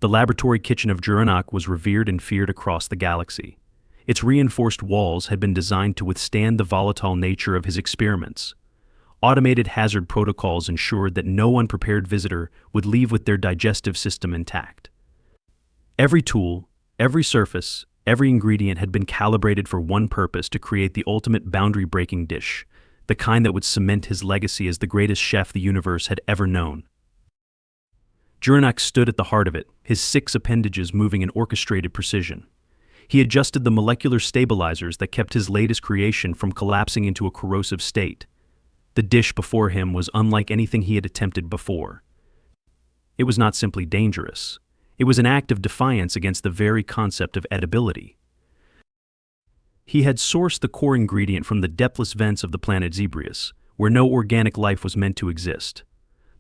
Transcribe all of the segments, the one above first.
The laboratory kitchen of Juranak was revered and feared across the galaxy. Its reinforced walls had been designed to withstand the volatile nature of his experiments. Automated hazard protocols ensured that no unprepared visitor would leave with their digestive system intact. Every tool, every surface, every ingredient had been calibrated for one purpose: to create the ultimate boundary-breaking dish, the kind that would cement his legacy as the greatest chef the universe had ever known. Juranak stood at the heart of it, his 6 appendages moving in orchestrated precision. He adjusted the molecular stabilizers that kept his latest creation from collapsing into a corrosive state. The dish before him was unlike anything he had attempted before. It was not simply dangerous. It was an act of defiance against the very concept of edibility. He had sourced the core ingredient from the depthless vents of the planet Zebrius, where no organic life was meant to exist.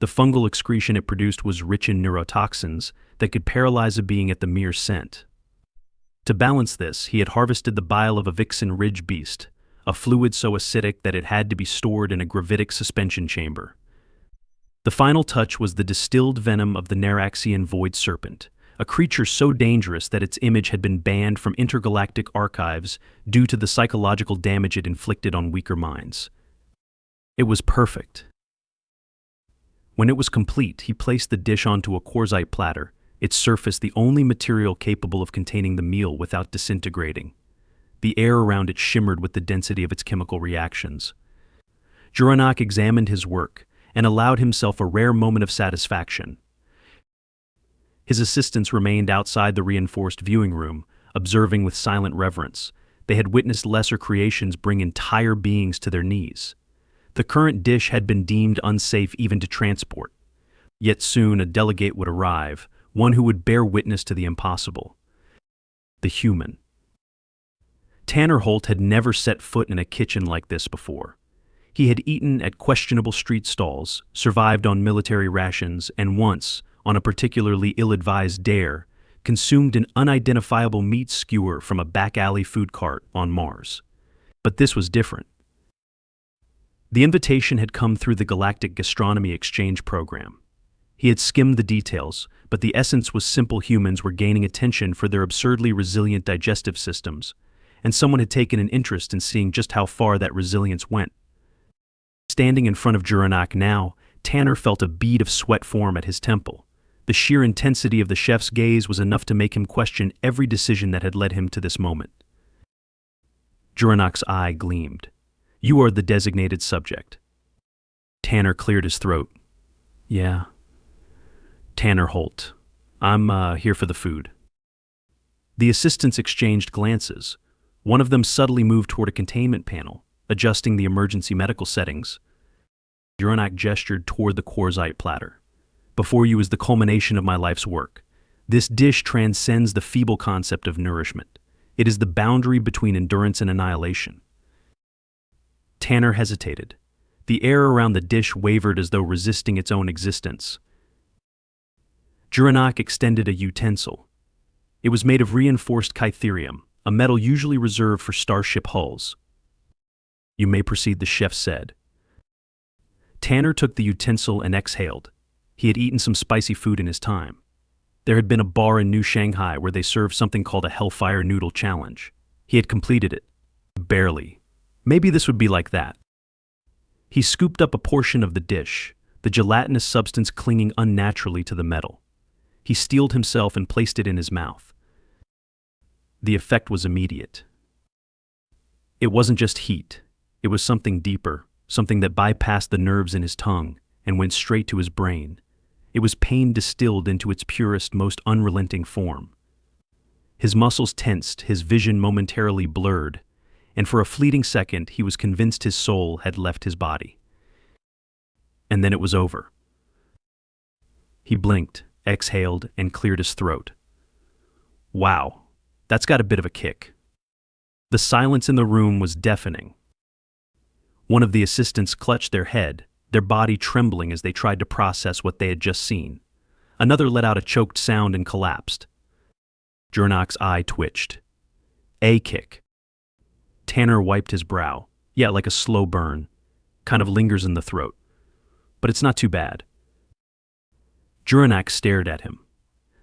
The fungal excretion it produced was rich in neurotoxins that could paralyze a being at the mere scent. To balance this, he had harvested the bile of a vixen ridge beast, a fluid so acidic that it had to be stored in a gravitic suspension chamber. The final touch was the distilled venom of the Naraxian void serpent, a creature so dangerous that its image had been banned from intergalactic archives due to the psychological damage it inflicted on weaker minds. It was perfect. When it was complete, he placed the dish onto a quartzite platter, its surface the only material capable of containing the meal without disintegrating. The air around it shimmered with the density of its chemical reactions. Juranak examined his work and allowed himself a rare moment of satisfaction. His assistants remained outside the reinforced viewing room, observing with silent reverence. They had witnessed lesser creations bring entire beings to their knees. The current dish had been deemed unsafe even to transport. Yet soon a delegate would arrive, one who would bear witness to the impossible. The human. Tanner Holt had never set foot in a kitchen like this before. He had eaten at questionable street stalls, survived on military rations, and once, on a particularly ill-advised dare, consumed an unidentifiable meat skewer from a back-alley food cart on Mars. But this was different. The invitation had come through the Galactic Gastronomy Exchange program. He had skimmed the details, but the essence was simple humans were gaining attention for their absurdly resilient digestive systems, and someone had taken an interest in seeing just how far that resilience went. Standing in front of Juranak now, Tanner felt a bead of sweat form at his temple. The sheer intensity of the chef's gaze was enough to make him question every decision that had led him to this moment. Juranak's eye gleamed. "You are the designated subject." Tanner cleared his throat. "Yeah." Tanner Holt. "I'm here for the food." The assistants exchanged glances. One of them subtly moved toward a containment panel, adjusting the emergency medical settings. Juranak gestured toward the quartzite platter. "Before you is the culmination of my life's work. This dish transcends the feeble concept of nourishment. It is the boundary between endurance and annihilation." Tanner hesitated. The air around the dish wavered as though resisting its own existence. Juranak extended a utensil. It was made of reinforced kytherium, a metal usually reserved for starship hulls. "You may proceed," the chef said. Tanner took the utensil and exhaled. He had eaten some spicy food in his time. There had been a bar in New Shanghai where they served something called a Hellfire Noodle Challenge. He had completed it. Barely. Maybe this would be like that. He scooped up a portion of the dish, the gelatinous substance clinging unnaturally to the metal. He steeled himself and placed it in his mouth. The effect was immediate. It wasn't just heat. It was something deeper, something that bypassed the nerves in his tongue and went straight to his brain. It was pain distilled into its purest, most unrelenting form. His muscles tensed, his vision momentarily blurred, and for a fleeting second he was convinced his soul had left his body. And then it was over. He blinked, exhaled, and cleared his throat. Wow, that's got a bit of a kick. The silence in the room was deafening. One of the assistants clutched their head, their body trembling as they tried to process what they had just seen. Another let out a choked sound and collapsed. Juranak's eye twitched. A kick. Tanner wiped his brow. Yeah, like a slow burn. Kind of lingers in the throat. But it's not too bad. Juranak stared at him.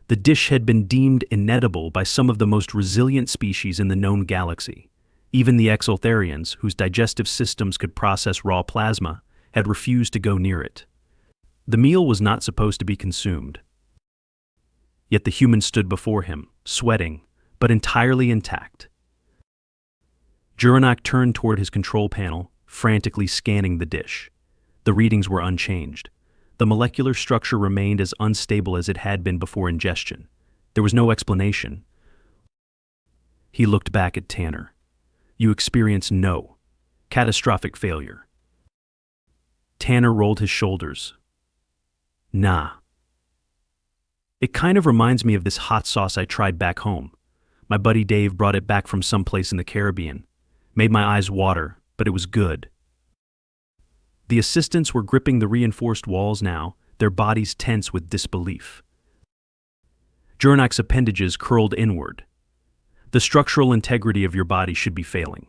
The dish had been deemed inedible by some of the most resilient species in the known galaxy. Even the exotherians, whose digestive systems could process raw plasma, had refused to go near it. The meal was not supposed to be consumed. Yet the human stood before him, sweating, but entirely intact. Juranak turned toward his control panel, frantically scanning the dish. The readings were unchanged. The molecular structure remained as unstable as it had been before ingestion. There was no explanation. He looked back at Tanner. You experienced no catastrophic failure. Tanner rolled his shoulders. Nah. It kind of reminds me of this hot sauce I tried back home. My buddy Dave brought it back from someplace in the Caribbean. Made my eyes water, but it was good. The assistants were gripping the reinforced walls now, their bodies tense with disbelief. Juranak's appendages curled inward. The structural integrity of your body should be failing.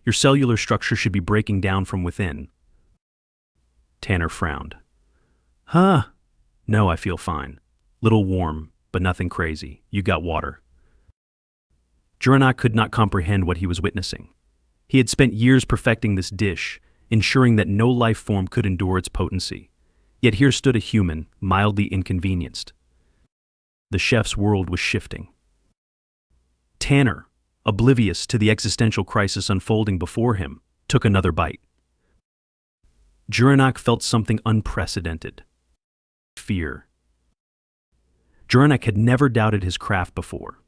Your cellular structure should be breaking down from within. Tanner frowned. Huh? No, I feel fine. Little warm, but nothing crazy. You got water. Juranak could not comprehend what he was witnessing. He had spent years perfecting this dish, ensuring that no life form could endure its potency. Yet here stood a human, mildly inconvenienced. The chef's world was shifting. Tanner, oblivious to the existential crisis unfolding before him, took another bite. Juranak felt something unprecedented. Fear. Juranak had never doubted his craft before.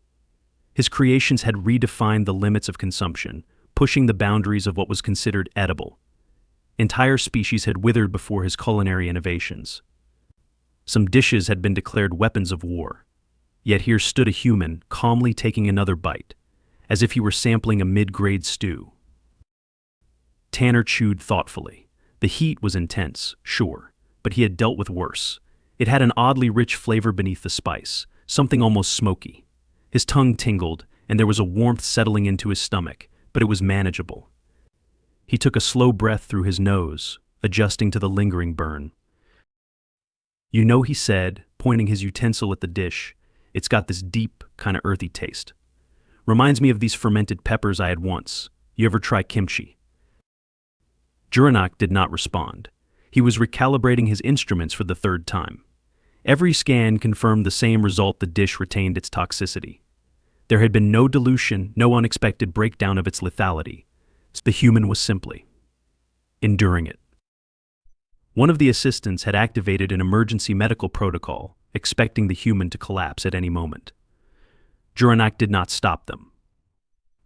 His creations had redefined the limits of consumption, pushing the boundaries of what was considered edible. Entire species had withered before his culinary innovations. Some dishes had been declared weapons of war. Yet here stood a human, calmly taking another bite, as if he were sampling a mid-grade stew. Tanner chewed thoughtfully. The heat was intense, sure, but he had dealt with worse. It had an oddly rich flavor beneath the spice, something almost smoky. His tongue tingled, and there was a warmth settling into his stomach, but it was manageable. He took a slow breath through his nose, adjusting to the lingering burn. You know, he said, pointing his utensil at the dish, it's got this deep, kind of earthy taste. Reminds me of these fermented peppers I had once. You ever try kimchi? Juranak did not respond. He was recalibrating his instruments for the third time. Every scan confirmed the same result: the dish retained its toxicity. There had been no dilution, no unexpected breakdown of its lethality. The human was simply enduring it. One of the assistants had activated an emergency medical protocol, expecting the human to collapse at any moment. Juranak did not stop them.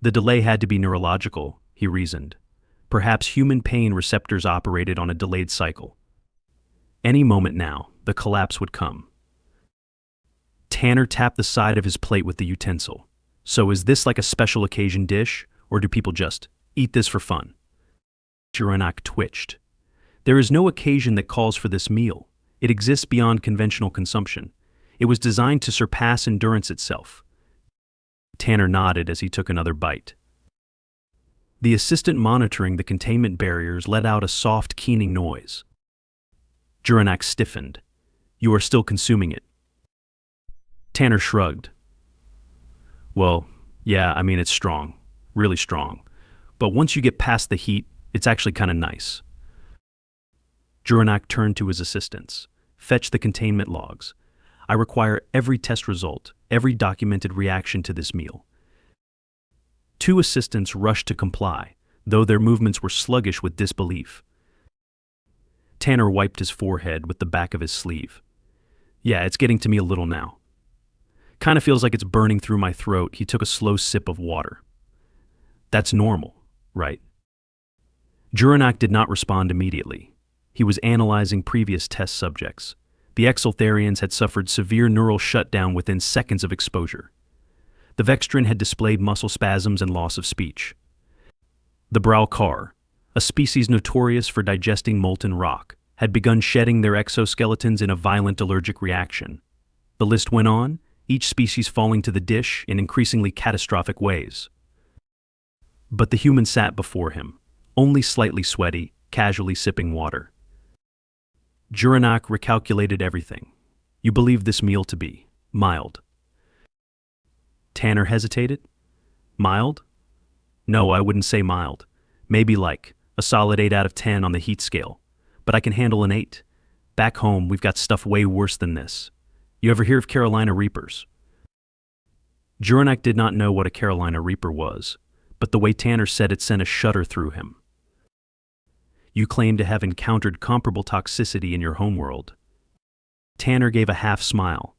The delay had to be neurological, he reasoned. Perhaps human pain receptors operated on a delayed cycle. Any moment now, the collapse would come. Tanner tapped the side of his plate with the utensil. So is this like a special occasion dish, or do people just eat this for fun? Juranak twitched. There is no occasion that calls for this meal. It exists beyond conventional consumption. It was designed to surpass endurance itself. Tanner nodded as he took another bite. The assistant monitoring the containment barriers let out a soft, keening noise. Juranak stiffened. You are still consuming it. Tanner shrugged. Well, yeah, I mean, it's strong. Really strong. But once you get past the heat, it's actually kind of nice. Juranak turned to his assistants. Fetch the containment logs. I require every test result, every documented reaction to this meal. Two assistants rushed to comply, though their movements were sluggish with disbelief. Tanner wiped his forehead with the back of his sleeve. Yeah, it's getting to me a little now. Kind of feels like it's burning through my throat. He took a slow sip of water. That's normal, right? Juranak did not respond immediately. He was analyzing previous test subjects. The exotherians had suffered severe neural shutdown within seconds of exposure. The Vextran had displayed muscle spasms and loss of speech. The Browcar, a species notorious for digesting molten rock, had begun shedding their exoskeletons in a violent allergic reaction. The list went on, each species falling to the dish in increasingly catastrophic ways. But the human sat before him, only slightly sweaty, casually sipping water. Juranak recalculated everything. You believe this meal to be Mild. Tanner hesitated. Mild? No, I wouldn't say mild. Maybe like a solid 8 out of 10 on the heat scale. But I can handle an 8. Back home, we've got stuff way worse than this. You ever hear of Carolina Reapers? Juranak did not know what a Carolina Reaper was, but the way Tanner said it sent a shudder through him. You claim to have encountered comparable toxicity in your homeworld. Tanner gave a half smile.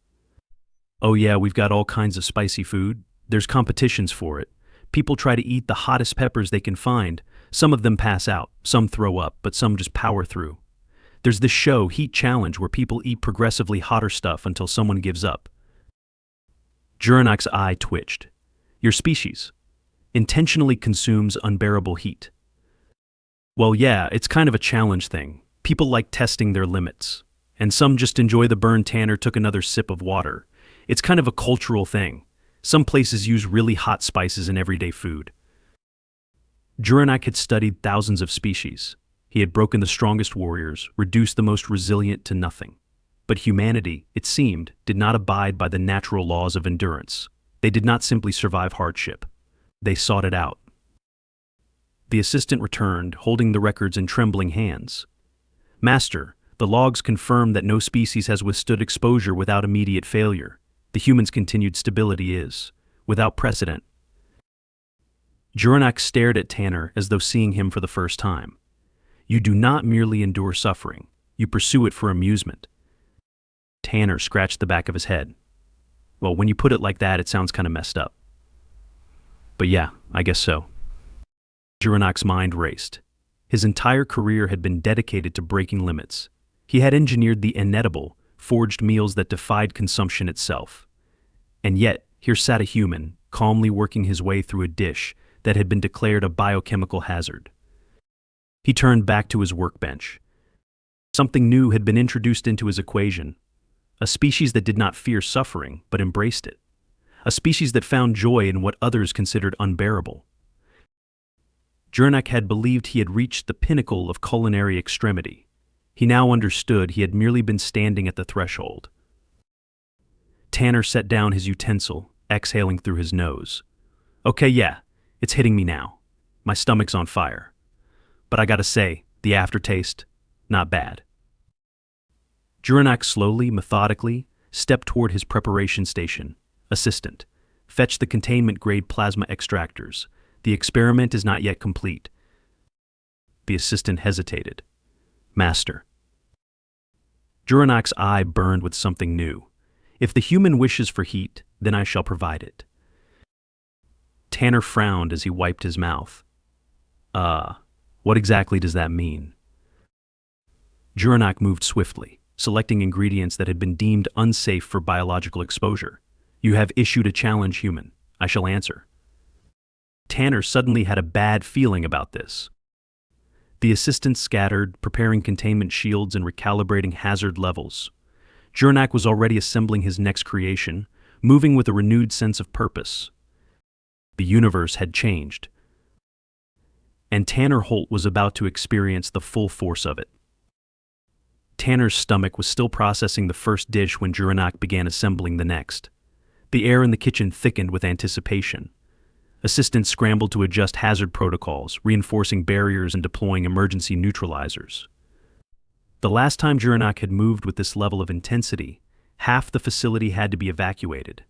Oh yeah, we've got all kinds of spicy food. There's competitions for it. People try to eat the hottest peppers they can find. Some of them pass out, some throw up, but some just power through. There's this show, Heat Challenge, where people eat progressively hotter stuff until someone gives up. Juranak's eye twitched. Your species intentionally consumes unbearable heat. Well, yeah, it's kind of a challenge thing. People like testing their limits. And some just enjoy the burn. Tanner took another sip of water. It's kind of a cultural thing. Some places use really hot spices in everyday food. Juranak had studied thousands of species. He had broken the strongest warriors, reduced the most resilient to nothing. But humanity, it seemed, did not abide by the natural laws of endurance. They did not simply survive hardship. They sought it out. The assistant returned, holding the records in trembling hands. Master, the logs confirm that no species has withstood exposure without immediate failure. The human's continued stability is without precedent. Juranak stared at Tanner as though seeing him for the first time. You do not merely endure suffering. You pursue it for amusement. Tanner scratched the back of his head. Well, when you put it like that, it sounds kind of messed up. But yeah, I guess so. Juranak's mind raced. His entire career had been dedicated to breaking limits. He had engineered the Inedible, forged meals that defied consumption itself. And yet, here sat a human, calmly working his way through a dish that had been declared a biochemical hazard. He turned back to his workbench. Something new had been introduced into his equation. A species that did not fear suffering, but embraced it. A species that found joy in what others considered unbearable. Juranak had believed he had reached the pinnacle of culinary extremity. He now understood he had merely been standing at the threshold. Tanner set down his utensil, exhaling through his nose. Okay, yeah, it's hitting me now. My stomach's on fire. But I gotta say, the aftertaste, not bad. Juranak slowly, methodically, stepped toward his preparation station. Assistant, fetch the containment-grade plasma extractors. The experiment is not yet complete. The assistant hesitated. Master. Juranak's eye burned with something new. If the human wishes for heat, then I shall provide it. Tanner frowned as he wiped his mouth. What exactly does that mean? Juranak moved swiftly, selecting ingredients that had been deemed unsafe for biological exposure. You have issued a challenge, human. I shall answer. Tanner suddenly had a bad feeling about this. The assistant scattered, preparing containment shields and recalibrating hazard levels. Juranak was already assembling his next creation, moving with a renewed sense of purpose. The universe had changed, and Tanner Holt was about to experience the full force of it. Tanner's stomach was still processing the first dish when Juranak began assembling the next. The air in the kitchen thickened with anticipation. Assistants scrambled to adjust hazard protocols, reinforcing barriers and deploying emergency neutralizers. The last time Juranak had moved with this level of intensity, half the facility had to be evacuated.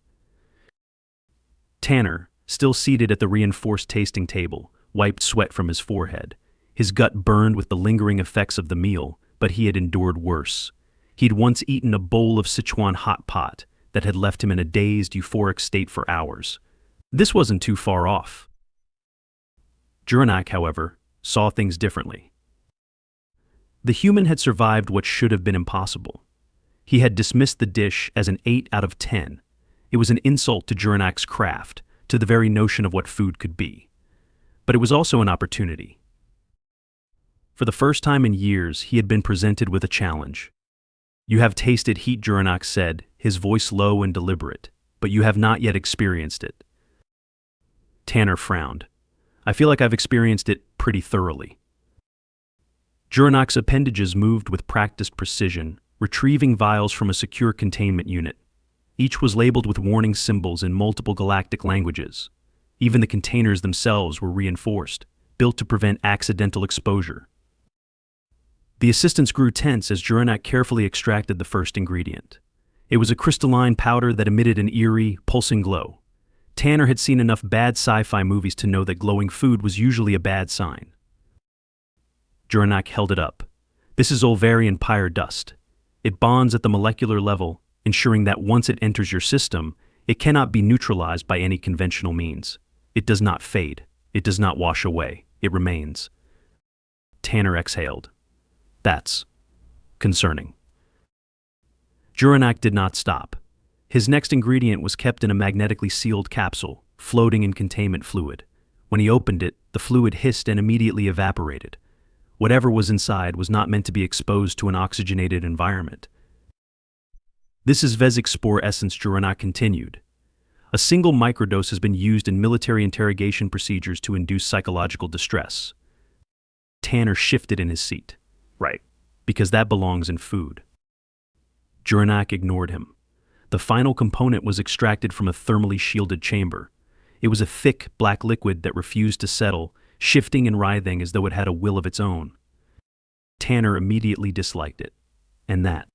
Tanner, still seated at the reinforced tasting table, wiped sweat from his forehead. His gut burned with the lingering effects of the meal, but he had endured worse. He'd once eaten a bowl of Sichuan hot pot that had left him in a dazed, euphoric state for hours. This wasn't too far off. Juranak, however, saw things differently. The human had survived what should have been impossible. He had dismissed the dish as an 8 out of 10. It was an insult to Juranak's craft, to the very notion of what food could be. But it was also an opportunity. For the first time in years, he had been presented with a challenge. You have tasted heat, Juranak said, his voice low and deliberate, but you have not yet experienced it. Tanner frowned. I feel like I've experienced it pretty thoroughly. Juranak's appendages moved with practiced precision, retrieving vials from a secure containment unit. Each was labeled with warning symbols in multiple galactic languages. Even the containers themselves were reinforced, built to prevent accidental exposure. The assistants grew tense as Juranak carefully extracted the first ingredient. It was a crystalline powder that emitted an eerie, pulsing glow. Tanner had seen enough bad sci-fi movies to know that glowing food was usually a bad sign. Juranak held it up. This is Olvarian pyre dust. It bonds at the molecular level, ensuring that once it enters your system, it cannot be neutralized by any conventional means. It does not fade. It does not wash away. It remains. Tanner exhaled. That's concerning. Juranak did not stop. His next ingredient was kept in a magnetically sealed capsule, floating in containment fluid. When he opened it, the fluid hissed and immediately evaporated. Whatever was inside was not meant to be exposed to an oxygenated environment. This is Vesic spore essence, Juranak continued. A single microdose has been used in military interrogation procedures to induce psychological distress. Tanner shifted in his seat. Right, because that belongs in food. Juranak ignored him. The final component was extracted from a thermally shielded chamber. It was a thick, black liquid that refused to settle, shifting and writhing as though it had a will of its own. Tanner immediately disliked it. And that.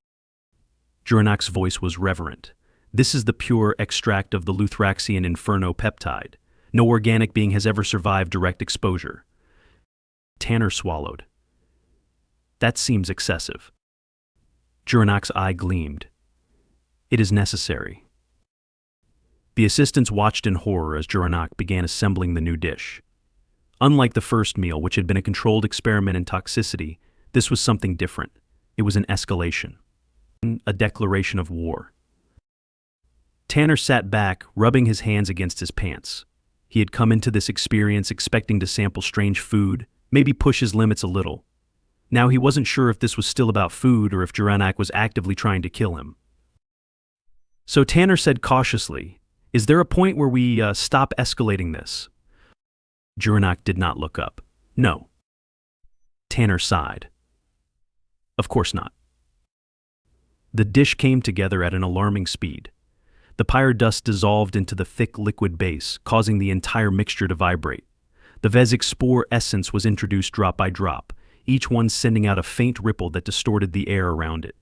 Juranak's voice was reverent. This is the pure extract of the Luthraxian inferno peptide. No organic being has ever survived direct exposure. Tanner swallowed. That seems excessive. Juranak's eye gleamed. It is necessary. The assistants watched in horror as Juranak began assembling the new dish. Unlike the first meal, which had been a controlled experiment in toxicity, this was something different. It was an escalation. A declaration of war. Tanner sat back, rubbing his hands against his pants. He had come into this experience expecting to sample strange food, maybe push his limits a little. Now he wasn't sure if this was still about food or if Juranak was actively trying to kill him. So Tanner said cautiously, "Is there a point where we stop escalating this?" Juranak did not look up. No. Tanner sighed. Of course not. The dish came together at an alarming speed. The pyre dust dissolved into the thick liquid base, causing the entire mixture to vibrate. The Vesic spore essence was introduced drop by drop, each one sending out a faint ripple that distorted the air around it.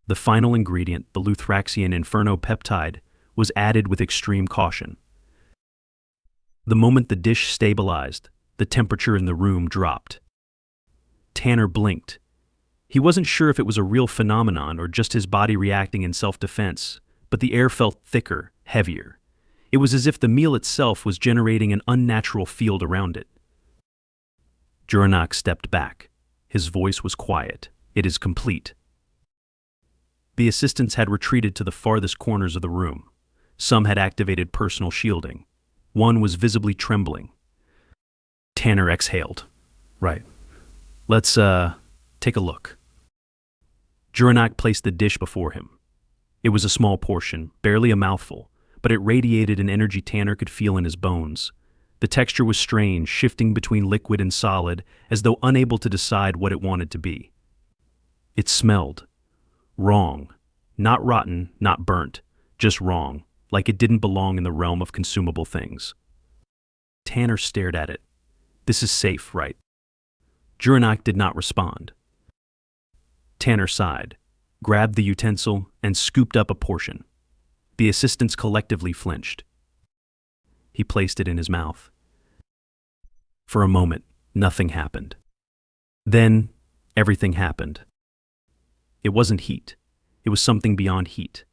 The final ingredient, the Luthraxian inferno peptide, was added with extreme caution. The moment the dish stabilized, the temperature in the room dropped. Tanner blinked. He wasn't sure if it was a real phenomenon or just his body reacting in self-defense, but the air felt thicker, heavier. It was as if the meal itself was generating an unnatural field around it. Juranak stepped back. His voice was quiet. It is complete. The assistants had retreated to the farthest corners of the room. Some had activated personal shielding. One was visibly trembling. Tanner exhaled. Right. Let's, take a look. Juranak placed the dish before him. It was a small portion, barely a mouthful, but it radiated an energy Tanner could feel in his bones. The texture was strange, shifting between liquid and solid, as though unable to decide what it wanted to be. It smelled. Wrong. Not rotten, not burnt, just wrong, like it didn't belong in the realm of consumable things. Tanner stared at it. This is safe, right? Juranak did not respond. Tanner sighed, grabbed the utensil, and scooped up a portion. The assistants collectively flinched. He placed it in his mouth. For a moment, nothing happened. Then, everything happened. It wasn't heat. It was something beyond heat.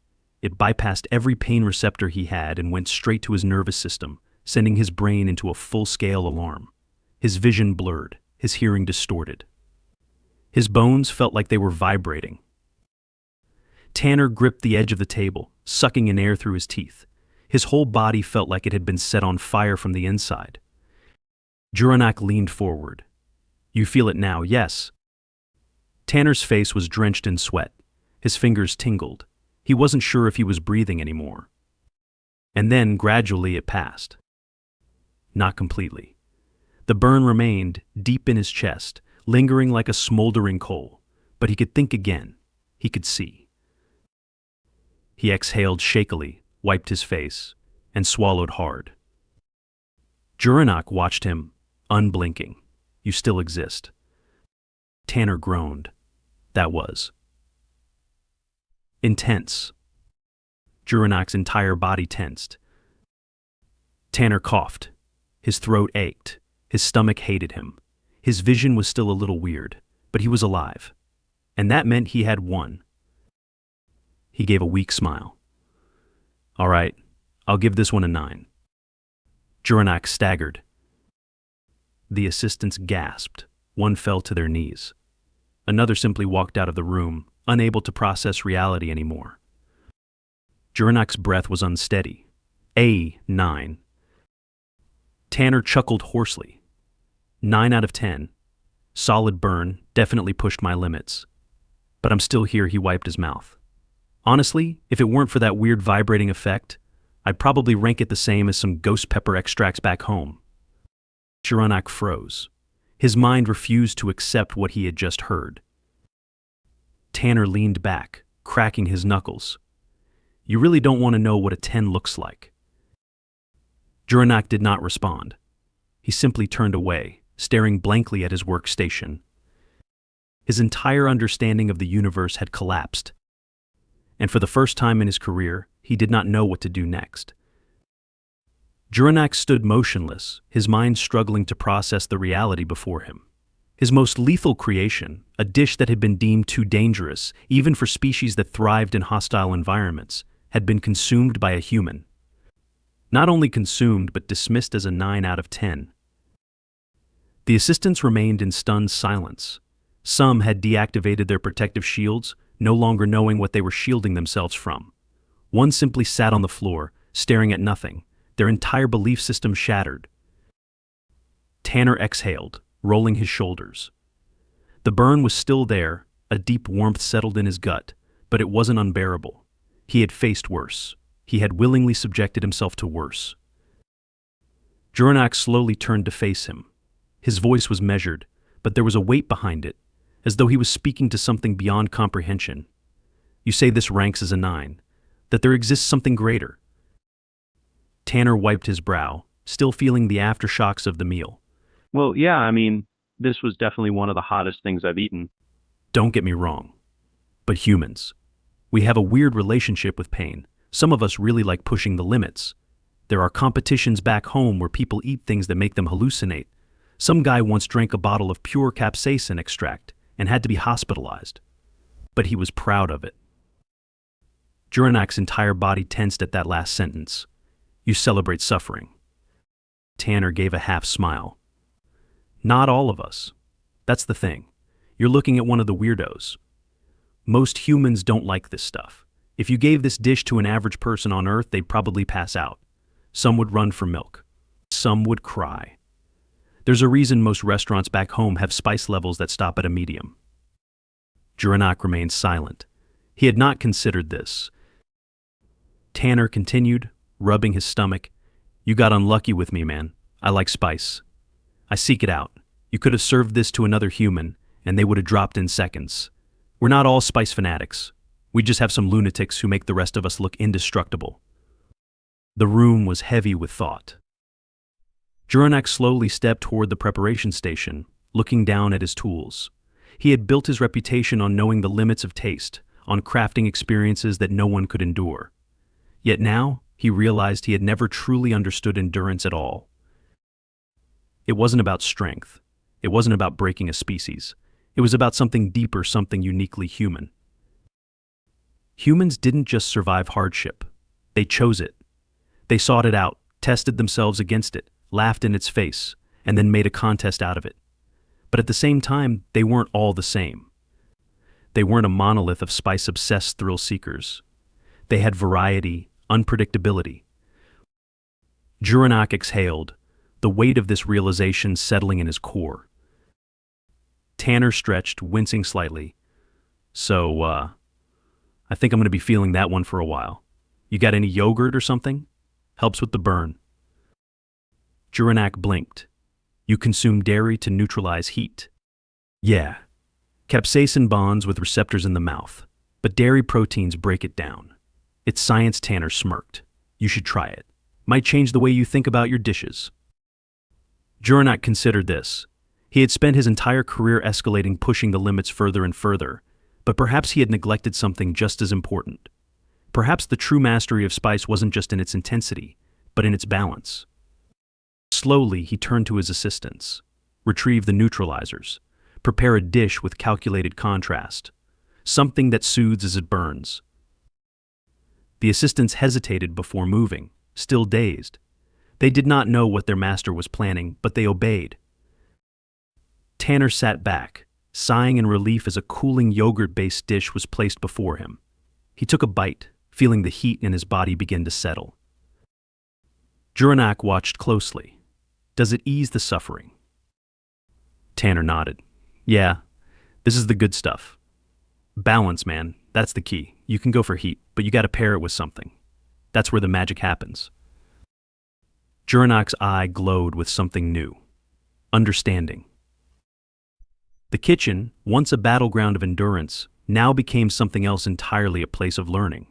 It bypassed every pain receptor he had and went straight to his nervous system, sending his brain into a full-scale alarm. His vision blurred, his hearing distorted. His bones felt like they were vibrating. Tanner gripped the edge of the table, sucking in air through his teeth. His whole body felt like it had been set on fire from the inside. Juranak leaned forward. You feel it now, yes? Tanner's face was drenched in sweat. His fingers tingled. He wasn't sure if he was breathing anymore. And then, gradually, it passed. Not completely. The burn remained, deep in his chest, lingering like a smoldering coal. But he could think again. He could see. He exhaled shakily, wiped his face, and swallowed hard. Juranak watched him, unblinking. You still exist. Tanner groaned. That was intense. Juranak's entire body tensed. Tanner coughed. His throat ached. His stomach hated him. His vision was still a little weird, but he was alive. And that meant he had won. He gave a weak smile. All right, I'll give this one a 9. Juranak staggered. The assistants gasped. One fell to their knees. Another simply walked out of the room, unable to process reality anymore. Juranak's breath was unsteady. A 9. Tanner chuckled hoarsely. 9 out of 10. Solid burn, definitely pushed my limits. But I'm still here, he wiped his mouth. Honestly, if it weren't for that weird vibrating effect, I'd probably rank it the same as some ghost pepper extracts back home. Juranak froze. His mind refused to accept what he had just heard. Tanner leaned back, cracking his knuckles. You really don't want to know what a 10 looks like. Juranak did not respond. He simply turned away, staring blankly at his workstation. His entire understanding of the universe had collapsed. And for the first time in his career, he did not know what to do next. Juranak stood motionless, his mind struggling to process the reality before him. His most lethal creation, a dish that had been deemed too dangerous, even for species that thrived in hostile environments, had been consumed by a human. Not only consumed, but dismissed as a 9 out of 10. The assistants remained in stunned silence. Some had deactivated their protective shields, no longer knowing what they were shielding themselves from. One simply sat on the floor, staring at nothing, their entire belief system shattered. Tanner exhaled, rolling his shoulders. The burn was still there, a deep warmth settled in his gut, but it wasn't unbearable. He had faced worse. He had willingly subjected himself to worse. Juranak slowly turned to face him. His voice was measured, but there was a weight behind it, as though he was speaking to something beyond comprehension. You say this ranks as a 9, that there exists something greater. Tanner wiped his brow, still feeling the aftershocks of the meal. Well, yeah, I mean, this was definitely one of the hottest things I've eaten. Don't get me wrong, but humans. We have a weird relationship with pain. Some of us really like pushing the limits. There are competitions back home where people eat things that make them hallucinate. Some guy once drank a bottle of pure capsaicin extract and had to be hospitalized. But he was proud of it. Juranak's entire body tensed at that last sentence. You celebrate suffering. Tanner gave a half smile. Not all of us. That's the thing. You're looking at one of the weirdos. Most humans don't like this stuff. If you gave this dish to an average person on Earth, they'd probably pass out. Some would run for milk. Some would cry. There's a reason most restaurants back home have spice levels that stop at a medium. Juranak remained silent. He had not considered this. Tanner continued, rubbing his stomach. You got unlucky with me, man. I like spice. I seek it out. You could have served this to another human, and they would have dropped in seconds. We're not all spice fanatics. We just have some lunatics who make the rest of us look indestructible. The room was heavy with thought. Juranak slowly stepped toward the preparation station, looking down at his tools. He had built his reputation on knowing the limits of taste, on crafting experiences that no one could endure. Yet now, he realized he had never truly understood endurance at all. It wasn't about strength. It wasn't about breaking a species. It was about something deeper, something uniquely human. Humans didn't just survive hardship. They chose it. They sought it out, tested themselves against it, laughed in its face, and then made a contest out of it. But at the same time, they weren't all the same. They weren't a monolith of spice-obsessed thrill seekers. They had variety, unpredictability. Juranak exhaled, the weight of this realization settling in his core. Tanner stretched, wincing slightly. So, I think I'm going to be feeling that one for a while. You got any yogurt or something? Helps with the burn. Juranak blinked. You consume dairy to neutralize heat. Yeah. Capsaicin bonds with receptors in the mouth, but dairy proteins break it down. It's science, Tanner smirked. You should try it. Might change the way you think about your dishes. Juranak considered this. He had spent his entire career escalating, pushing the limits further and further, but perhaps he had neglected something just as important. Perhaps the true mastery of spice wasn't just in its intensity, but in its balance. Slowly, he turned to his assistants. Retrieve the neutralizers. Prepare a dish with calculated contrast. Something that soothes as it burns. The assistants hesitated before moving, still dazed. They did not know what their master was planning, but they obeyed. Tanner sat back, sighing in relief as a cooling yogurt-based dish was placed before him. He took a bite, feeling the heat in his body begin to settle. Juranak watched closely. Does it ease the suffering? Tanner nodded. Yeah, this is the good stuff. Balance, man, that's the key. You can go for heat, but you gotta pair it with something. That's where the magic happens. Juranak's eye glowed with something new. Understanding. The kitchen, once a battleground of endurance, now became something else entirely, a place of learning.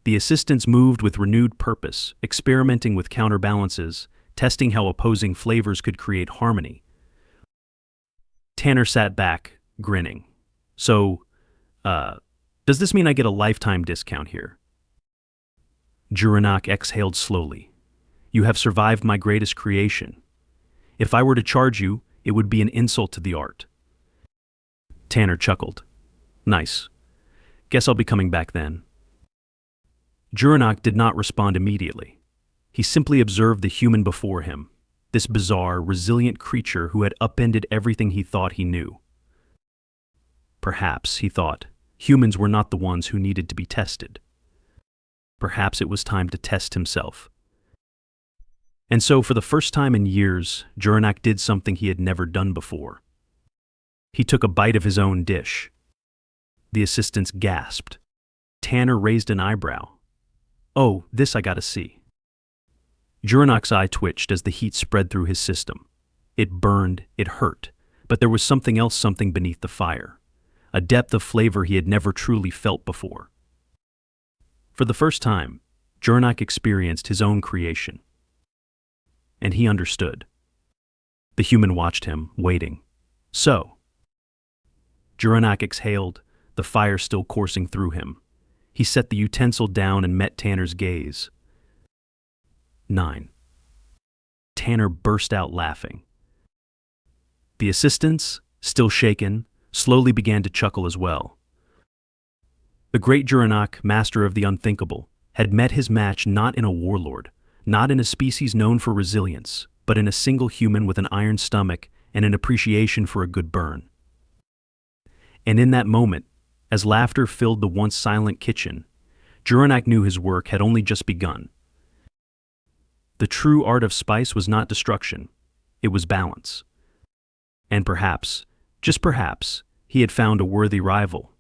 The assistants moved with renewed purpose, experimenting with counterbalances, testing how opposing flavors could create harmony. Tanner sat back, grinning. So, does this mean I get a lifetime discount here? Juranak exhaled slowly. You have survived my greatest creation. If I were to charge you, it would be an insult to the art. Tanner chuckled. Nice. Guess I'll be coming back then. Juranak did not respond immediately. He simply observed the human before him, this bizarre, resilient creature who had upended everything he thought he knew. Perhaps, he thought, humans were not the ones who needed to be tested. Perhaps it was time to test himself. And so, for the first time in years, Juranak did something he had never done before. He took a bite of his own dish. The assistants gasped. Tanner raised an eyebrow. Oh, this I gotta see. Juranak's eye twitched as the heat spread through his system. It burned, it hurt, but there was something else, something beneath the fire. A depth of flavor he had never truly felt before. For the first time, Juranak experienced his own creation. And he understood. The human watched him, waiting. So. Juranak exhaled, the fire still coursing through him. He set the utensil down and met Tanner's gaze. 9. Tanner burst out laughing. The assistants, still shaken, slowly began to chuckle as well. The great Juranak, master of the unthinkable, had met his match not in a warlord, not in a species known for resilience, but in a single human with an iron stomach and an appreciation for a good burn. And in that moment, as laughter filled the once silent kitchen, Juranak knew his work had only just begun. The true art of spice was not destruction, it was balance. And perhaps, just perhaps, he had found a worthy rival.